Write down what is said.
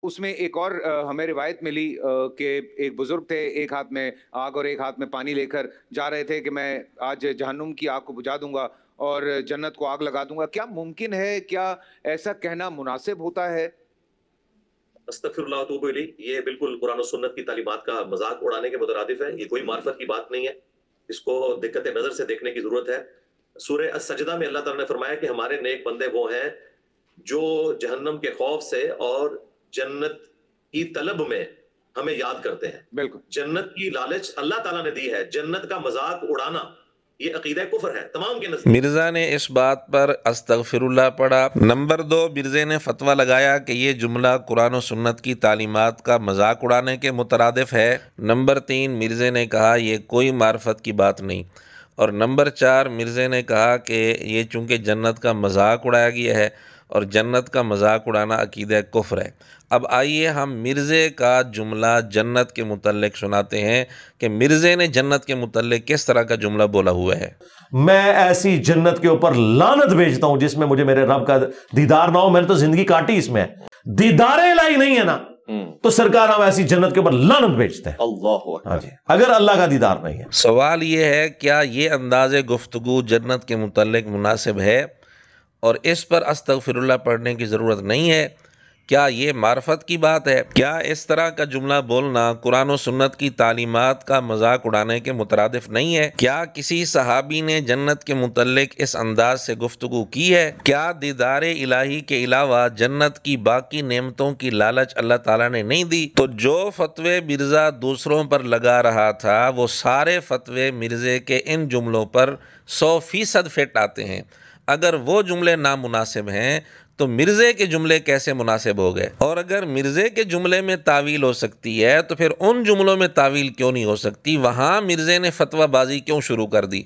اس میں ایک اور ہمیں روایت ملی کہ ایک بزرگ تھے، ایک ہاتھ میں آگ اور ایک ہاتھ میں پانی لے کر جا رہے تھے کہ میں آج جہنم کی آگ کو بجھا دوں گا اور جنت کو آگ لگا دوں گا۔ کیا ممکن ہے، کیا ایسا کہنا مناسب ہوتا ہے؟ استغفر اللہ واتوب الیہ، یہ بالکل قرآن و سنت کی تعلیمات کا مذاق اڑانے کے مترادف ہے، یہ کوئی معرفت کی بات نہیں ہے، اس کو دقت نظر سے دیکھنے کی ضرورت ہے۔ سورہ السجدہ میں اللہ تعالیٰ نے فرمایا کہ ہمارے نیک بندے وہ ہیں جو جہنم کے خوف سے اور جنت کی طلب میں ہمیں یاد کرتے ہیں۔ بالکل جنت کی لالچ اللہ تعالیٰ نے دی ہے، جنت کا مذاق اڑانا یہ عقیدہ کفر ہے تمام کے نزدیک۔ مرزا نے اس بات پر استغفر اللہ پڑھا۔ نمبر 2، مرزے نے فتویٰ لگایا کہ یہ جملہ قرآن و سنت کی تعلیمات کا مذاق اڑانے کے مترادف ہے۔ نمبر 3، مرزے نے کہا یہ کوئی معرفت کی بات نہیں۔ اور نمبر 4، مرزے نے کہا کہ یہ چونکہ جنت کا مذاق اڑایا گیا ہے اور جنت کا مذاق اڑانا عقیدہ کفر ہے۔ اب آئیے ہم مرزے کا جملہ جنت کے متعلق سناتے ہیں کہ مرزے نے جنت کے متعلق کس طرح کا جملہ بولا ہوا ہے۔ میں ایسی جنت کے اوپر لعنت بھیجتا ہوں جس میں مجھے میرے رب کا دیدار نہ ہو۔ میں نے تو زندگی کاٹی اس میں، دیدار الہی نہیں ہے نا، تو سرکار ہم ایسی جنت کے اوپر لعنت بھیجتے ہیں۔ اللہ ہاں جی، اگر اللہ کا دیدار نہیں ہے۔ سوال یہ ہے کیا یہ انداز گفتگو جنت کے متعلق مناسب ہے اور اس پر استغفر اللہ پڑھنے کی ضرورت نہیں ہے؟ کیا یہ معرفت کی بات ہے؟ کیا اس طرح کا جملہ بولنا قرآن و سنت کی تعلیمات کا مذاق اڑانے کے مترادف نہیں ہے؟ کیا کسی صحابی نے جنت کے متعلق اس انداز سے گفتگو کی ہے؟ کیا دیدار الہی کے علاوہ جنت کی باقی نعمتوں کی لالچ اللہ تعالیٰ نے نہیں دی؟ تو جو فتوے مرزا دوسروں پر لگا رہا تھا وہ سارے فتوے مرزے کے ان جملوں پر 100% فٹ آتے ہیں۔ اگر وہ جملے نامناسب ہیں تو مرزے کے جملے کیسے مناسب ہو گئے؟ اور اگر مرزے کے جملے میں تعویل ہو سکتی ہے تو پھر ان جملوں میں تعویل کیوں نہیں ہو سکتی؟ وہاں مرزے نے فتویٰ بازی کیوں شروع کر دی؟